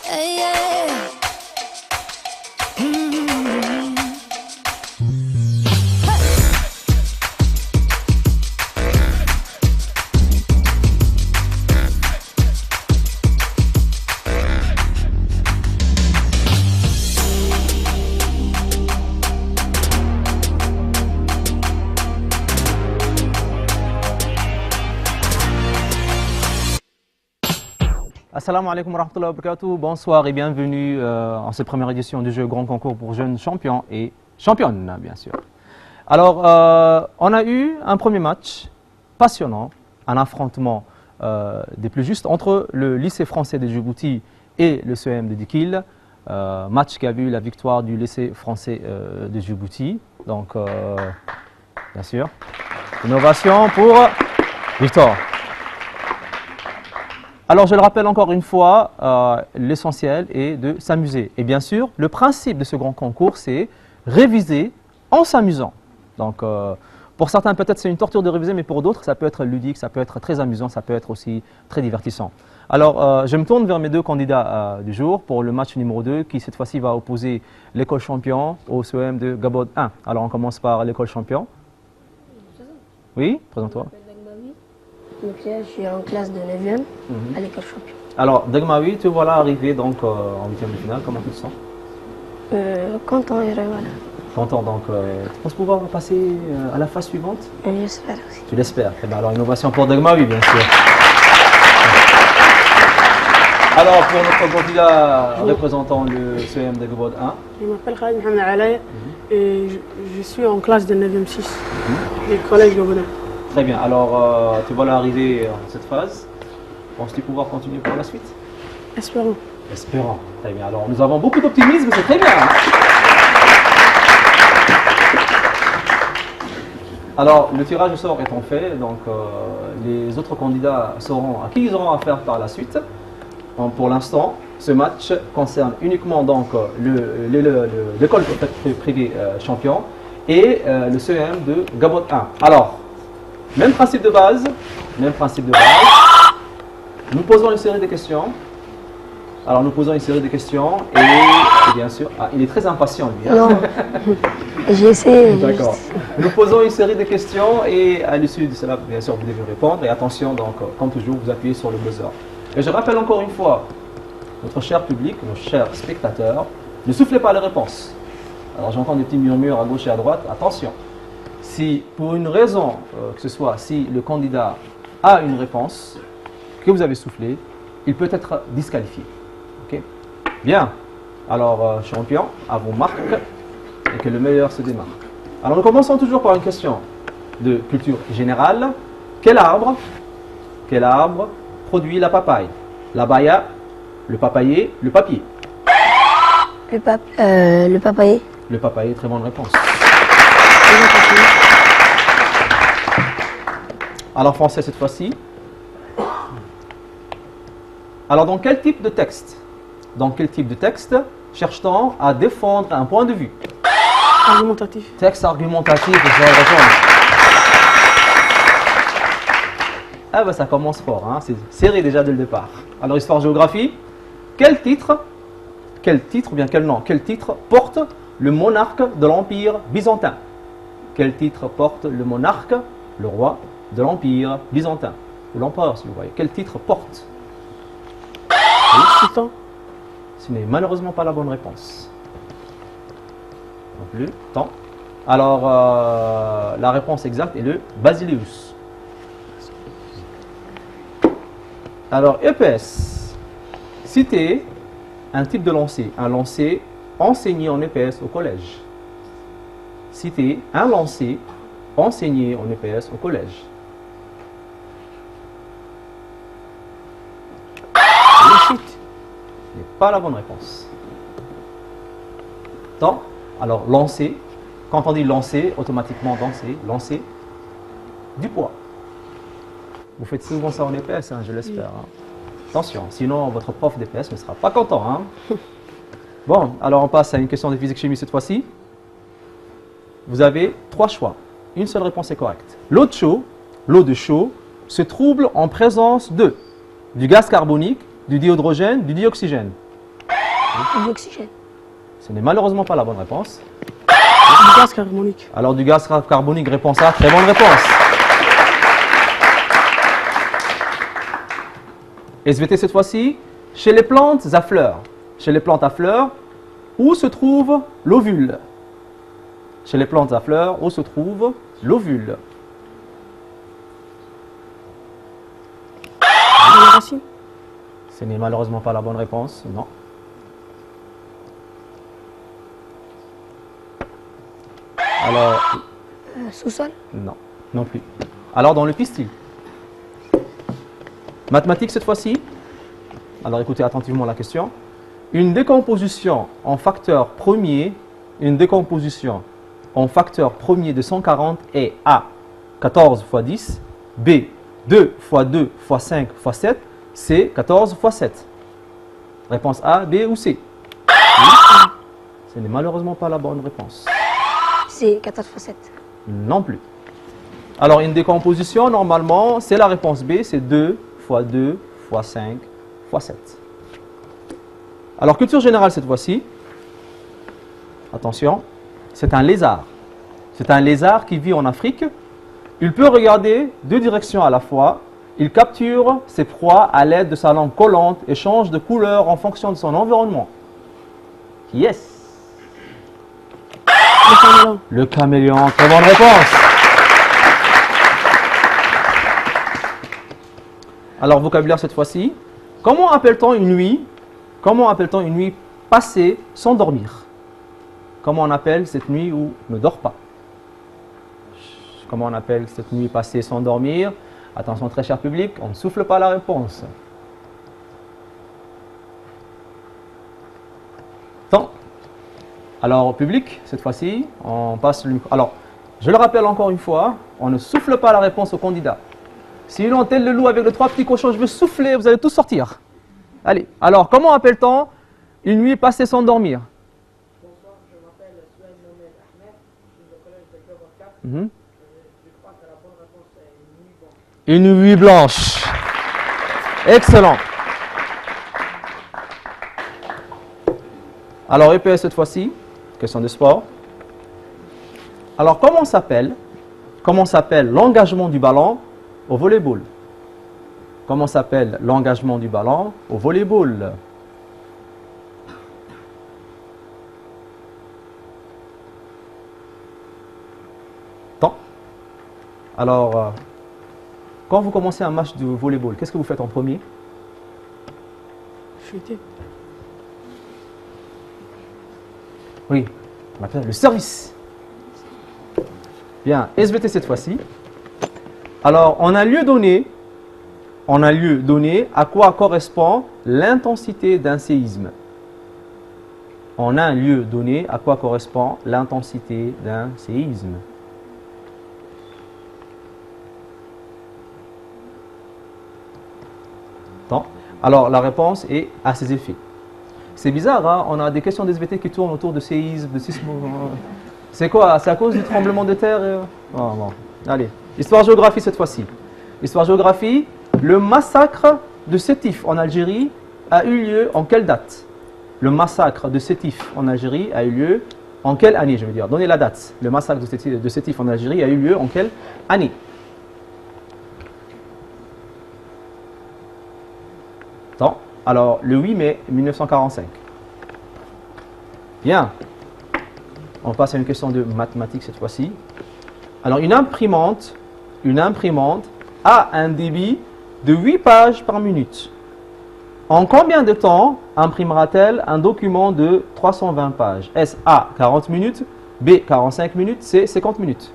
Hey, yeah. Assalamu alaikum wa rahmatullahi wa barakatuh. Bonsoir et bienvenue en cette première édition du jeu Grand Concours pour jeunes champions et championnes, bien sûr. Alors, on a eu un premier match passionnant, un affrontement des plus justes entre le lycée français de Djibouti et le CEM de Dikil. Match qui a vu la victoire du lycée français de Djibouti. Donc, bien sûr, innovation pour Victor. Alors, je le rappelle encore une fois, l'essentiel est de s'amuser. Et bien sûr, le principe de ce grand concours, c'est réviser en s'amusant. Donc, pour certains, peut-être c'est une torture de réviser, mais pour d'autres, ça peut être ludique, ça peut être très amusant, ça peut être aussi très divertissant. Alors, je me tourne vers mes deux candidats du jour pour le match numéro 2, qui cette fois-ci va opposer l'école champion au CEM de Gabod 1. Alors, on commence par l'école champion. Oui, présente-toi. Donc là, je suis en classe de 9e à l'école champion. Alors, Dagmawi, te voilà arrivé donc en huitième de finale. Comment tu te sens? Content et voilà. Content, donc tu penses pouvoir passer à la phase suivante? J'espère aussi. Tu l'espères. Eh bien, alors, innovation pour Dagmawi, bien sûr. Alors, pour notre candidat représentant le CEM de Gabod 1. Je m'appelle Khalid Mohamed Alaï et je suis en classe de 9e 6 du collège Gabod 1. Très bien, alors tu vas arriver en cette phase. Penses-tu pouvoir continuer pour la suite? Espérons. Espérons. Très bien, alors nous avons beaucoup d'optimisme, c'est très bien. Alors le tirage au sort étant fait, donc les autres candidats sauront à qui ils auront affaire par la suite. Donc, pour l'instant, ce match concerne uniquement donc l'école privée champion et le CEM de Gabod 1. Alors, même principe de base, Nous posons une série de questions. Alors nous posons une série de questions et bien sûr, il est très impatient lui. Hein? Non, j'ai essayé. D'accord. Nous posons une série de questions et à l'issue de cela, bien sûr, vous devez répondre. Et attention, donc, comme toujours, vous appuyez sur le buzzer. Et je rappelle encore une fois, notre cher public, nos chers spectateurs, ne soufflez pas les réponses. Alors j'entends des petits murmures à gauche et à droite. Attention. Si pour une raison que ce soit, si le candidat a une réponse que vous avez soufflée, il peut être disqualifié. Ok? Bien. Alors, champion, à vos marques et que le meilleur se démarque. Alors, nous commençons toujours par une question de culture générale. Quel arbre produit la papaye? La baya, le papayer, le papier? Le papayer. Le papayer, très bonne réponse. Alors français cette fois-ci. Alors dans quel type de texte cherche-t-on à défendre un point de vue? Argumentatif. Texte argumentatif, je vais répondre. Ah ben ça commence fort, hein? C'est serré déjà dès le départ. Alors histoire-géographie, quel titre porte le monarque de l'Empire byzantin? Quel titre porte le monarque, le roi de l'Empire byzantin? Ou l'empereur, si vous voyez. Quel titre porte? Sultan. Ce n'est malheureusement pas la bonne réponse. Non plus. Temps. Alors, la réponse exacte est le Basileus. Alors, EPS. Citez un type de lancer. Un lancer enseigné en EPS au collège. Citez un lancer enseigné en EPS au collège. Le chute n'est pas la bonne réponse. Temps. Alors, lancer. Quand on dit lancer, automatiquement lancer du poids. Vous faites souvent ça en EPS, hein, je l'espère. Hein. Attention, sinon votre prof d'EPS ne sera pas content. Hein. Bon, alors on passe à une question de physique-chimie cette fois-ci. Vous avez 3 choix. Une seule réponse est correcte. L'eau de chaud se trouble en présence de du gaz carbonique, du dihydrogène, du dioxygène? De l'oxygène. Ce n'est malheureusement pas la bonne réponse. Du gaz carbonique. Alors du gaz carbonique, réponse A, très bonne réponse. SVT cette fois-ci, chez les plantes à fleurs. Chez les plantes à fleurs, où se trouve l'ovule? Chez les plantes à fleurs, où se trouve l'ovule? Dans les racines. Ce n'est malheureusement pas la bonne réponse, non. Alors, Sous-sol. non, non plus. Alors dans le pistil. Mathématiques cette fois-ci. Alors écoutez attentivement la question. Une décomposition en facteur premier, une décomposition en facteur premier de 140 est A, 14 fois 10, B, 2 fois 2 fois 5 fois 7, C, 14 fois 7. Réponse A, B ou C? Oui. Ce n'est malheureusement pas la bonne réponse. C'est 14 fois 7. Non plus. Alors, une décomposition, normalement, c'est la réponse B, c'est 2 fois 2 fois 5 fois 7. Alors, culture générale cette fois-ci. Attention, c'est un lézard. C'est un lézard qui vit en Afrique. Il peut regarder deux directions à la fois. Il capture ses proies à l'aide de sa langue collante et change de couleur en fonction de son environnement. Yes! Le caméléon. Le caméléon, très bonne réponse. Alors, vocabulaire cette fois-ci. Comment appelle-t-on une nuit passée sans dormir? Comment on appelle cette nuit où on ne dort pas? Comment on appelle cette nuit passée sans dormir? Attention très cher public, on ne souffle pas la réponse. Temps. Alors, au public, cette fois-ci, on passe le micro. Alors, je le rappelle encore une fois, on ne souffle pas la réponse au candidat. Sinon, tel le loup avec les trois petits cochons, je veux souffler, vous allez tous sortir. Allez, alors, comment appelle-t-on une nuit passée sans dormir? Bonsoir, je m'appelle Souhaïd Mohamed Ahmed, je suis au collège de Clover 4. Je crois que la bonne réponse est une nuit blanche. Une nuit blanche. Excellent. Alors, EPS cette fois-ci, question de sport. Alors, comment s'appelle l'engagement du ballon au volleyball? Comment s'appelle l'engagement du ballon au volleyball? Temps. Alors, quand vous commencez un match de volleyball, qu'est-ce que vous faites en premier? Chuter. Oui, on appelle le service. Bien, SVT cette fois-ci. Alors, on a un lieu donné à quoi correspond l'intensité d'un séisme. On a un lieu donné à quoi correspond l'intensité d'un séisme. Temps. Alors, la réponse est à ses effets. C'est bizarre, hein? On a des questions d'SVT qui tournent autour de séisme, de sismo. C'est quoi? C'est à cause du tremblement de terre? Oh, bon. Allez, histoire-géographie cette fois-ci. Histoire-géographie, le massacre de Sétif en Algérie a eu lieu en quelle date? Le massacre de Sétif en Algérie a eu lieu en quelle année, je veux dire? Donnez la date. Le massacre de Sétif en Algérie a eu lieu en quelle année? Temps. Alors, le 8 mai 1945. Bien. On passe à une question de mathématiques cette fois-ci. Alors, une imprimante a un débit de 8 pages par minute. En combien de temps imprimera-t-elle un document de 320 pages? Est-ce A, 40 minutes, B, 45 minutes, C, 50 minutes?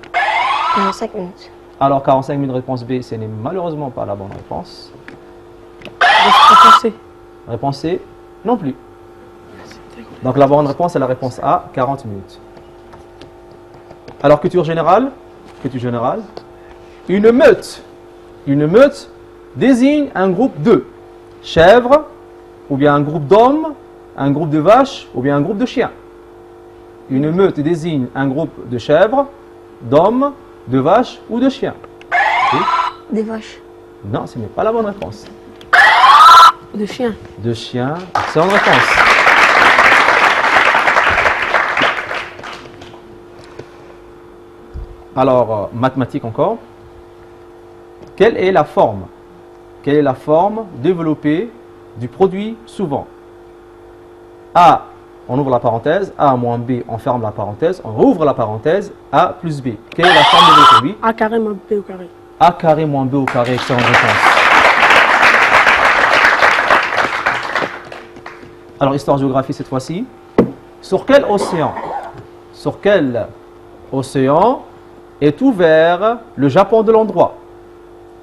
45 minutes. Alors, 45 minutes, réponse B, ce n'est malheureusement pas la bonne réponse. Réponse C. Réponse C, non plus. Donc, la bonne réponse est la réponse A, 40 minutes. Alors, culture générale. Une meute désigne un groupe de chèvres, ou bien un groupe d'hommes, un groupe de vaches, ou bien un groupe de chiens. Une meute désigne un groupe de chèvres, d'hommes, de vaches ou de chiens. Oui. Des vaches. Non, ce n'est pas la bonne réponse. De chien. De chien, excellente réponse. Alors, mathématiques encore. Quelle est la forme? Quelle est la forme développée du produit souvent? A, on ouvre la parenthèse, A moins B, on ferme la parenthèse, on rouvre la parenthèse, A plus B. Quelle est la forme développée? Oui. A carré moins B au carré. A carré moins B au carré, excellente réponse. Alors, histoire-géographie cette fois-ci. Sur quel océan? Sur quel océan est ouvert le Japon de l'endroit?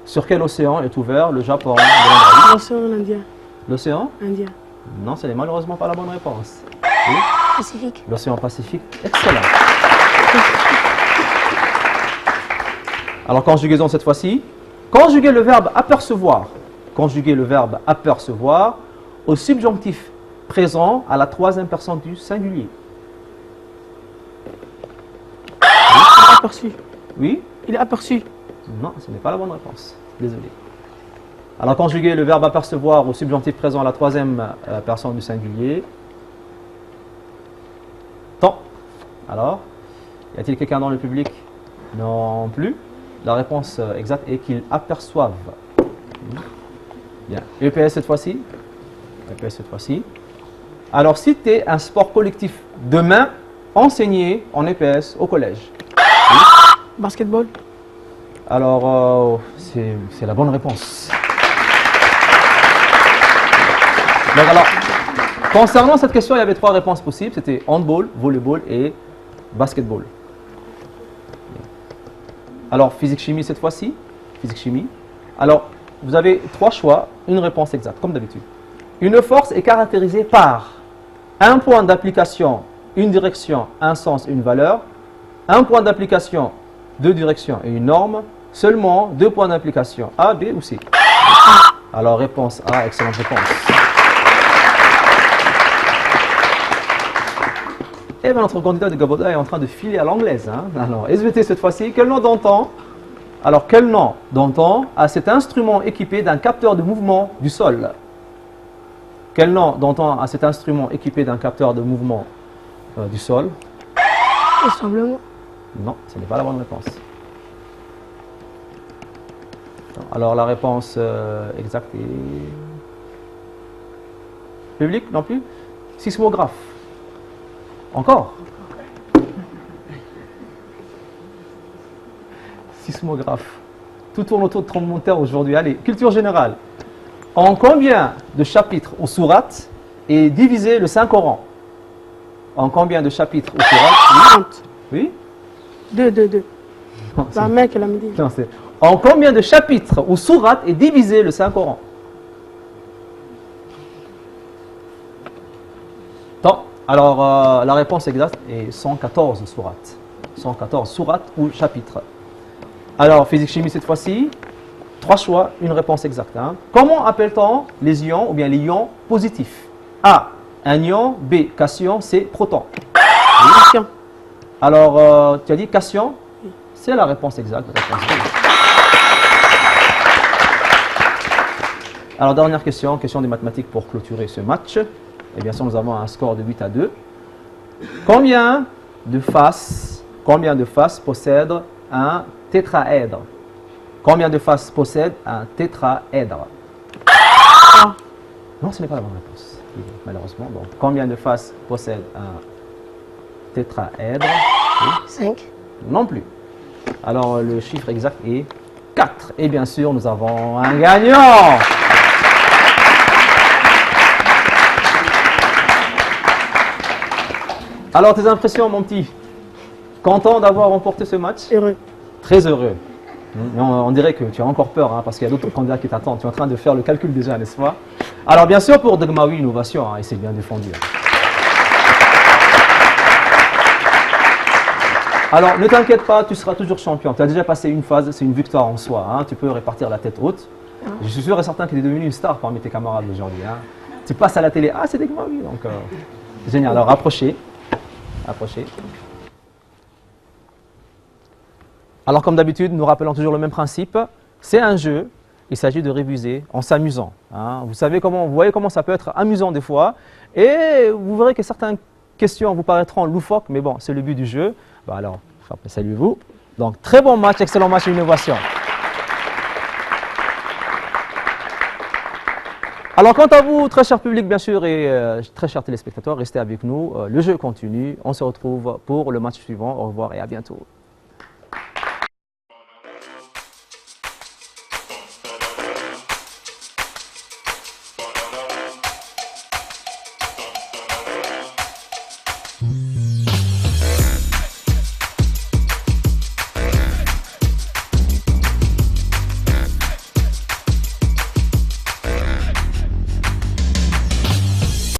Sur quel océan est ouvert le Japon de l'endroit? L'océan Indien. L'océan? Indien. Non, ce n'est malheureusement pas la bonne réponse. Oui. Pacifique. L'océan Pacifique, excellent. Alors, conjugaison cette fois-ci. Conjuguer le verbe apercevoir. Conjuguer le verbe apercevoir au subjonctif présent à la troisième personne du singulier. Il est aperçu. Oui? Il est aperçu. Non, ce n'est pas la bonne réponse. Désolé. Alors, conjuguer le verbe apercevoir au subjonctif présent à la troisième personne du singulier. Temps. Alors, y a-t-il quelqu'un dans le public? Non plus. La réponse exacte est qu'ils aperçoivent. Bien. EPS cette fois-ci. EPS cette fois-ci. Alors, citez un sport collectif de main enseigné en EPS au collège. Oui. Basketball. Alors, c'est la bonne réponse. Donc, alors, concernant cette question, il y avait trois réponses possibles. C'était handball, volleyball et basketball. Alors, physique-chimie cette fois-ci. Physique-chimie. Alors, vous avez trois choix, une réponse exacte, comme d'habitude. Une force est caractérisée par un point d'application, une direction, un sens, une valeur. Un point d'application, deux directions et une norme. Seulement deux points d'application, A, B ou C. Alors, réponse A, excellente réponse. Et bien, notre candidat de Gaboda est en train de filer à l'anglaise. Hein? Alors, SVT cette fois-ci, quel nom d'antan? Alors, quel nom d'antan a cet instrument équipé d'un capteur de mouvement du sol? Quel nom d'antan a cet instrument équipé d'un capteur de mouvement du sol? Essentiellement. Non, ce n'est pas la bonne réponse. Alors, la réponse exacte est... Public, non plus? Sismographe. Encore? Sismographe. Tout tourne autour de tremblement de terre aujourd'hui. Allez, culture générale. En combien de chapitres ou sourates est divisé le Saint-Coran? En combien de chapitres ou sourates? 30. Oui? 2. Non, La mec, elle a me dit. non, en combien de chapitres ou sourates est divisé le Saint-Coran? Temps. Alors, la réponse exacte est 114 sourates. 114 sourates ou chapitres. Alors, physique-chimie cette fois-ci. Trois choix, une réponse exacte. Hein. Comment appelle-t-on les ions ou bien les ions positifs? A, anion. B, cation. C, proton. Cation. Alors, tu as dit cation? C'est la réponse exacte. Réponse B. Alors, dernière question, question des mathématiques pour clôturer ce match. Et bien sûr, nous avons un score de 8-2. Combien de faces possède un tétraèdre? Combien de faces possède un tétraèdre? Non, ce n'est pas la bonne réponse, malheureusement. Donc, combien de faces possède un tétraèdre? Oui. 5. Non plus. Alors, le chiffre exact est 4. Et bien sûr, nous avons un gagnant. Alors, tes impressions, mon petit? Content d'avoir remporté ce match? Heureux. Très heureux. Mais on dirait que tu as encore peur, hein, parce qu'il y a d'autres candidats qui t'attendent. Tu es en train de faire le calcul déjà, n'est-ce pas? Alors, bien sûr, pour Degmawi Innovation, hein, et c'est bien défendu. Alors, ne t'inquiète pas, tu seras toujours champion. Tu as déjà passé une phase, c'est une victoire en soi. Hein, tu peux répartir la tête haute. Je suis sûr et certain que tu es devenu une star parmi tes camarades aujourd'hui. Hein. Tu passes à la télé, ah, c'est Degmawi. Donc, génial. Alors, approchez. Approchez. Alors, comme d'habitude, nous rappelons toujours le même principe. C'est un jeu. il s'agit de réviser en s'amusant. Hein. Vous voyez comment ça peut être amusant des fois. Et vous verrez que certaines questions vous paraîtront loufoques, mais bon, c'est le but du jeu. Bah alors, saluez-vous. Donc, très bon match, excellent match d'innovation. Alors, quant à vous, très cher public, bien sûr, et très chers téléspectateurs, restez avec nous. Le jeu continue. On se retrouve pour le match suivant. Au revoir et à bientôt. Mm-hmm.